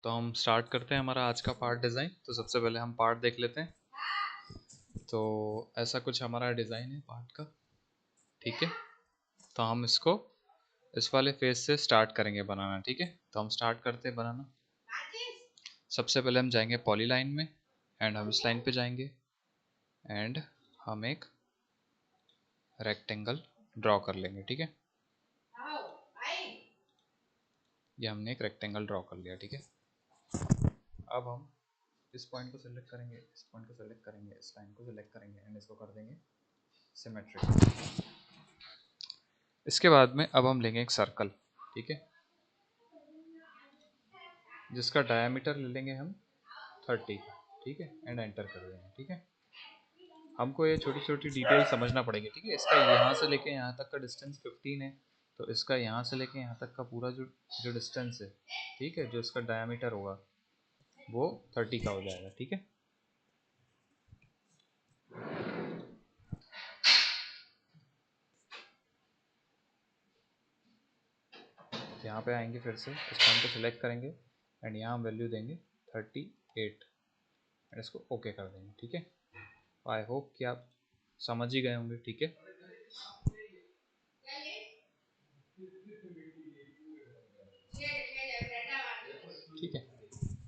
तो हम स्टार्ट करते हैं हमारा आज का पार्ट डिज़ाइन। तो सबसे पहले हम पार्ट देख लेते हैं। तो ऐसा कुछ हमारा डिज़ाइन है पार्ट का, ठीक है। तो हम इसको इस वाले फेस से स्टार्ट करेंगे बनाना, ठीक है। तो हम स्टार्ट करते हैं बनाना। सबसे पहले हम जाएंगे पॉलीलाइन में एंड हम इस लाइन पे जाएंगे एंड हम एक रेक्टेंगल ड्रॉ कर लेंगे, ठीक है। ये हमने एक रेक्टेंगल ड्रॉ कर लिया, ठीक है। अब हम इस पॉइंट को सिलेक्ट करेंगे, इस पॉइंट को सिलेक्ट करेंगे, इस लाइन को सिलेक्ट करेंगे एंड इसको कर देंगे सिमेट्रिक। इसके बाद में अब हम लेंगे एक सर्कल, ठीक है, जिसका डायमीटर ले लेंगे हम 30 का, ठीक है, एंड एंटर कर देंगे, ठीक है। हमको ये छोटी छोटी डिटेल समझना पड़ेगी, ठीक है। इसका यहाँ से लेके यहाँ तक का डिस्टेंस 15 है, तो इसका यहाँ से लेके यहाँ तक का पूरा जो जो डिस्टेंस है, ठीक है, जो इसका डायमीटर होगा वो 30 का हो जाएगा, ठीक है। यहाँ पे आएंगे, फिर से इस पॉइंट को सिलेक्ट करेंगे एंड यहाँ हम वैल्यू देंगे 38 एंड इसको ओके कर देंगे, ठीक है। आई होप कि आप समझ ही गए होंगे, ठीक है। ठीक है,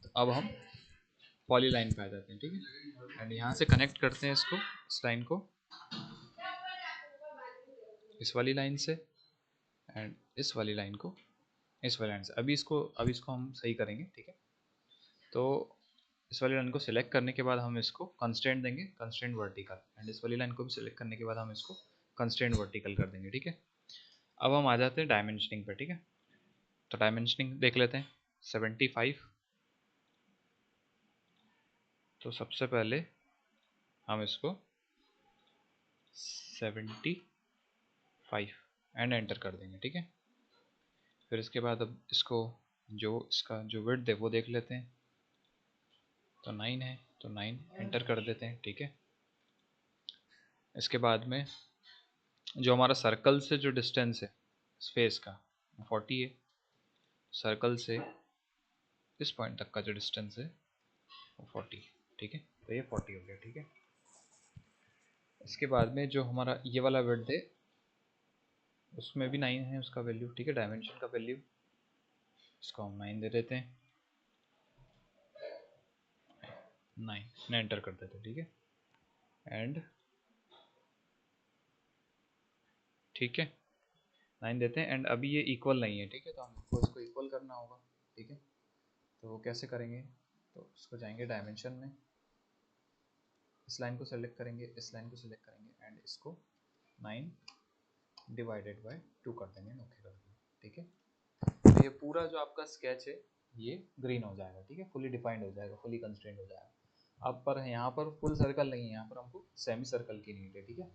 तो अब हम पॉली लाइन पे आ जाते हैं, ठीक है, एंड यहाँ से कनेक्ट करते हैं इसको, इस लाइन को इस वाली लाइन से एंड इस वाली लाइन को इस वाली लाइन से। अभी इसको हम सही करेंगे, ठीक है। तो इस वाली लाइन को सिलेक्ट करने के बाद हम इसको कंस्ट्रेंट देंगे, कंस्ट्रेंट वर्टिकल, एंड इस वाली लाइन को भी सिलेक्ट करने के बाद हम इसको कंस्ट्रेंट वर्टिकल कर देंगे, ठीक है। अब हम आ जाते हैं डायमेंशनिंग पे, ठीक है। तो डायमेंशनिंग देख लेते हैं 75। तो सबसे पहले हम इसको 75 एंड एंटर कर देंगे, ठीक है। फिर इसके बाद अब इसको जो इसका जो विड्थ है वो देख लेते हैं। तो 9 है, तो 9 एंटर कर देते हैं, ठीक है। इसके बाद में जो हमारा सर्कल से जो डिस्टेंस है फेस का 40 है, सर्कल से इस पॉइंट तक का जो डिस्टेंस है वो 40, ठीक है। तो ये 40 हो गया, ठीक है। इसके बाद में जो हमारा ये वाला विड्थ है उसमें भी 9 है उसका वैल्यू, ठीक है, डायमेंशन का वैल्यू। इसको हम 9 दे देते हैं, 9 एंटर कर देते हैं, ठीक है। एंड ठीक है, 9 देते हैं एंड अभी ये इक्वल नहीं है, ठीक है, तो हमको इसको इक्वल करना होगा, ठीक है। तो वो कैसे करेंगे, तो इसको जाएंगे डायमेंशन में, इस लाइन को सेलेक्ट करेंगे, इस लाइन को सेलेक्ट करेंगे एंड इसको 9 डिवाइडेड बाय 2 कर देंगे, ओके कर देंगे, ठीक है। तो ये पूरा जो आपका स्केच है ये ग्रीन हो जाएगा, ठीक है, फुली डिफाइंड हो जाएगा, फुली कंस्ट्रेंट हो जाएगा। अब पर यहाँ पर फुल सर्कल नहीं है, यहाँ पर हमको सेमी सर्कल की नीड है, ठीक है।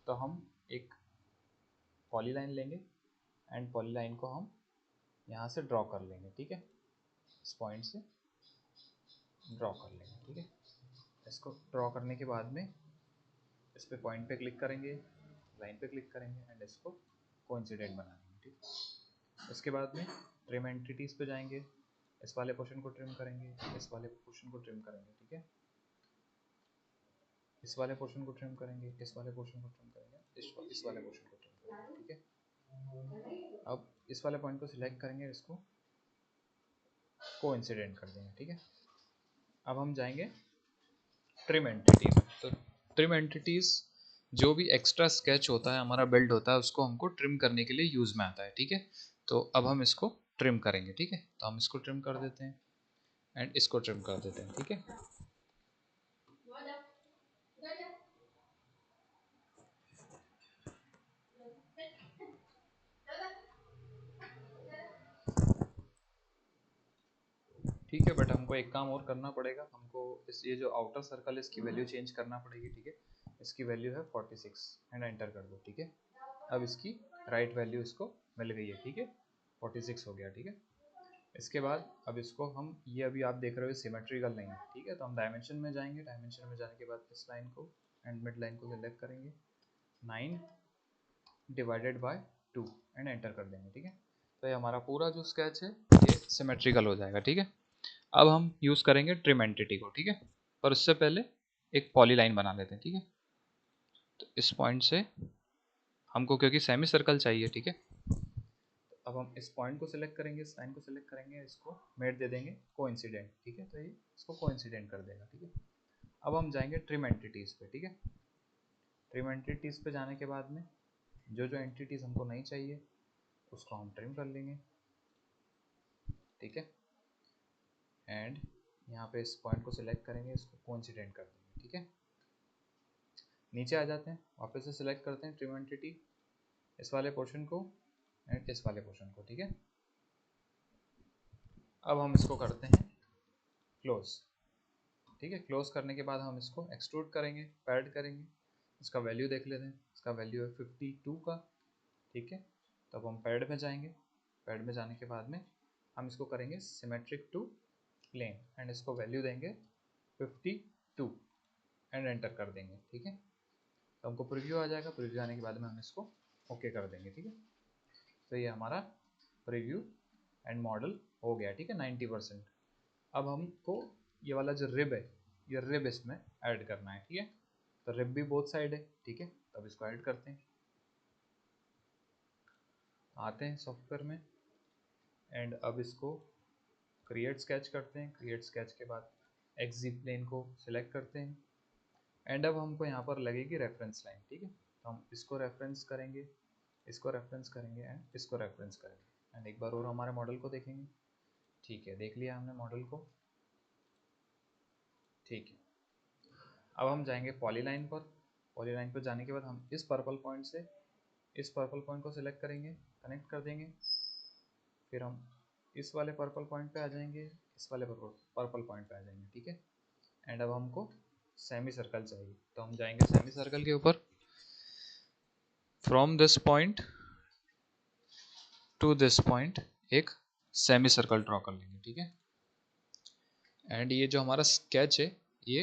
तो हम एक पॉली लाइन लेंगे एंड पॉली लाइन को हम यहाँ से ड्रॉ कर लेंगे, ठीक है, इस पॉइंट से ड्रॉ कर लेंगे, ठीक है। इसको ड्रॉ करने के बाद में इस पे पॉइंट पे क्लिक करेंगे, लाइन पे क्लिक करेंगे एंड इसको कोइंसिडेंट बना देंगे, ठीक। इसके बाद में ट्रिम एंटिटीज़ पे जाएंगे, इस वाले पोर्शन को ट्रिम करेंगे, इस वाले पोर्शन को ट्रिम करेंगे, ठीक है, इस वाले पोर्शन को ट्रिम करेंगे, इस वाले पोर्शन को ट्रिम करेंगे, इस वाले पोर्शन को ट्रिम करेंगे, ठीक है। अब इस वाले पॉइंट को सिलेक्ट करेंगे, इसको कोइंसिडेंट कर देंगे, ठीक है। अब हम जाएंगे ट्रिम एंटिटीज। तो ट्रिम एंटिटीज जो भी एक्स्ट्रा स्केच होता है हमारा बिल्ड होता है उसको हमको ट्रिम करने के लिए यूज में आता है, ठीक है। तो अब हम इसको ट्रिम करेंगे, ठीक है। तो हम इसको ट्रिम कर देते हैं एंड इसको ट्रिम कर देते हैं, ठीक है। ठीक है, बट हमको एक काम और करना पड़ेगा, हमको इस ये जो आउटर सर्कल है इसकी वैल्यू चेंज करना पड़ेगी, ठीक है। इसकी वैल्यू है 46 एंड एंटर कर दो, ठीक है। अब इसकी राइट वैल्यू इसको मिल गई है, ठीक है, 46 हो गया, ठीक है। इसके बाद अब इसको हम ये अभी आप देख रहे हो सिमेट्रिकल नहीं है, ठीक है। तो हम डायमेंशन में जाएंगे, डायमेंशन में जाने के बाद इस लाइन को एंड मिड लाइन को सिलेक्ट करेंगे, 9 डिवाइडेड बाय 2 एंड एंटर कर देंगे, ठीक है। तो ये हमारा पूरा जो स्केच है ये सिमेट्रिकल हो जाएगा, ठीक है। अब हम यूज़ करेंगे ट्रिम एंटिटी को, ठीक है। पर उससे पहले एक पॉलीलाइन बना लेते हैं, ठीक है। तो इस पॉइंट से हमको क्योंकि सेमी सर्कल चाहिए, ठीक है, अब हम इस पॉइंट को सिलेक्ट करेंगे, इस लाइन को सिलेक्ट करेंगे, इसको मेट दे देंगे कोइंसिडेंट, ठीक है। तो ये इसको कोइंसिडेंट कर देगा, ठीक है। अब हम जाएंगे ट्रिम एंटिटीज़ पे, ठीक है। ट्रिम एंटिटीज़ पे जाने के बाद में जो जो एंटिटीज़ हमको नहीं चाहिए उसको हम ट्रिम कर लेंगे, ठीक है। एंड यहाँ पे इस पॉइंट को सिलेक्ट करेंगे, इसको कोइंसिडेंट कर देंगे, ठीक है। नीचे आ जाते हैं, वापस से सिलेक्ट करते हैं ट्रिम एंटिटी, इस वाले पोर्शन को एंड इस वाले पोर्शन को, ठीक है। अब हम इसको करते हैं क्लोज, ठीक है। क्लोज करने के बाद हम इसको एक्सट्रूड करेंगे, पैड करेंगे, इसका वैल्यू देख लेते हैं, इसका वैल्यू है 52 का, ठीक है। तो अब हम पैड में जाएंगे, पैड में जाने के बाद में हम इसको करेंगे सिमेट्रिक टू प्लेन एंड इसको वैल्यू देंगे 52 एंड एंटर कर देंगे, ठीक है। तो हमको प्रीव्यू आ जाएगा, प्रीव्यू आने के बाद में हम इसको ओके कर देंगे, ठीक है। तो ये हमारा प्रीव्यू एंड मॉडल हो गया, ठीक है, 90%। अब हमको ये वाला जो रिब है, ये रिब इसमें ऐड करना है, ठीक है। तो रिब भी बोथ साइड है, ठीक है। तो अब इसको ऐड करते हैं, आते हैं सॉफ्टवेयर में एंड अब इसको क्रिएट स्केच करते हैं। क्रिएट स्केच के बाद एक्सी प्लेन को सिलेक्ट करते हैं एंड अब हमको यहाँ पर लगेगी रेफरेंस लाइन, ठीक है। तो हम इसको रेफरेंस करेंगे, इसको रेफरेंस करेंगे एंड इसको रेफरेंस करेंगे एंड एक बार और हमारे मॉडल को देखेंगे, ठीक है। देख लिया हमने मॉडल को, ठीक है। अब हम जाएंगे पॉलीलाइन पर, पॉलीलाइन पर जाने के बाद हम इस पर्पल पॉइंट से इस पर्पल पॉइंट को सिलेक्ट करेंगे, कनेक्ट कर देंगे, फिर हम इस वाले पर्पल पॉइंट पे आ जाएंगे, इस वाले पर्पल पॉइंट पे आ जाएंगे, ठीक है। एंड अब हमको सेमी सर्कल चाहिए, तो हम जाएंगे सेमी सर्कल के ऊपर, from this point two this point एक सेमी सर्कल ड्रॉ कर लेंगे, ठीक है। एंड ये जो हमारा स्केच है ये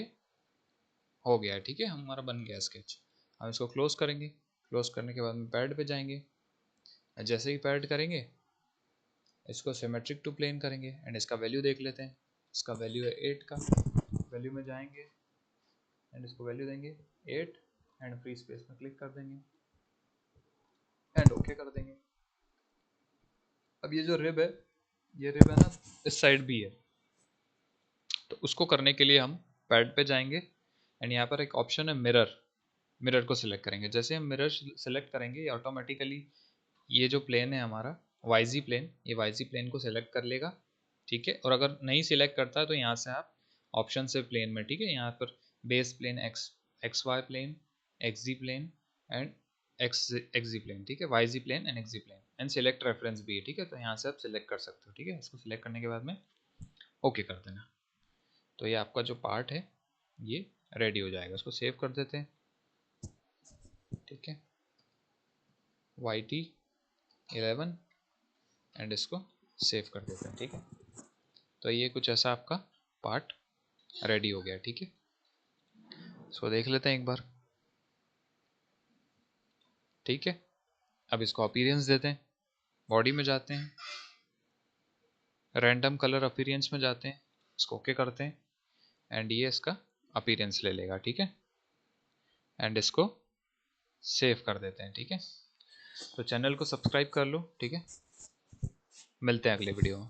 हो गया है, ठीक है, हमारा बन गया स्केच। हम इसको क्लोज करेंगे, क्लोज करने के बाद में पैड पे जाएंगे, जैसे ही पैड करेंगे इसको सिमेट्रिक टू प्लेन करेंगे एंड इसका वैल्यू देख लेते हैं, इसका वैल्यू है 8 का। वैल्यू में जाएंगे एंड इसको वैल्यू देंगे 8 एंड फ्री स्पेस में क्लिक कर देंगे एंड ओके कर देंगे। अब ये जो रिब है, ये रिब है ना, इस साइड भी है, तो उसको करने के लिए हम पैड पे जाएंगे एंड यहाँ पर एक ऑप्शन है मिरर, मिरर को सिलेक्ट करेंगे। जैसे हम मिरर सिलेक्ट करेंगे ये ऑटोमेटिकली ये जो प्लेन है हमारा वाईजी प्लेन, ये वाईजी प्लेन को सिलेक्ट कर लेगा, ठीक है। और अगर नहीं सिलेक्ट करता है तो यहाँ से आप ऑप्शन से प्लेन में, ठीक है, यहाँ पर base plane X Y plane, X Z plane and X Z plane, ठीक है, Y Z plane and X Z plane and select reference भी है, ठीक है। तो यहाँ से आप सिलेक्ट कर सकते हो, ठीक है। इसको सिलेक्ट करने के बाद में ओके कर देना, तो ये आपका जो पार्ट है ये रेडी हो जाएगा। इसको सेव कर देते हैं, ठीक है, YT11 एंड इसको सेव कर देते हैं, ठीक है। तो ये कुछ ऐसा आपका पार्ट रेडी हो गया, ठीक है। इसको देख लेते हैं एक बार, ठीक है। अब इसको अपीयरेंस देते हैं, बॉडी में जाते हैं, रैंडम कलर अपीयरेंस में जाते हैं, इसको ओके करते हैं एंड ये इसका अपीयरेंस ले लेगा, ठीक है। एंड इसको सेव कर देते हैं, ठीक है। तो चैनल को सब्सक्राइब कर लो, ठीक है। मिलते हैं अगले वीडियो में।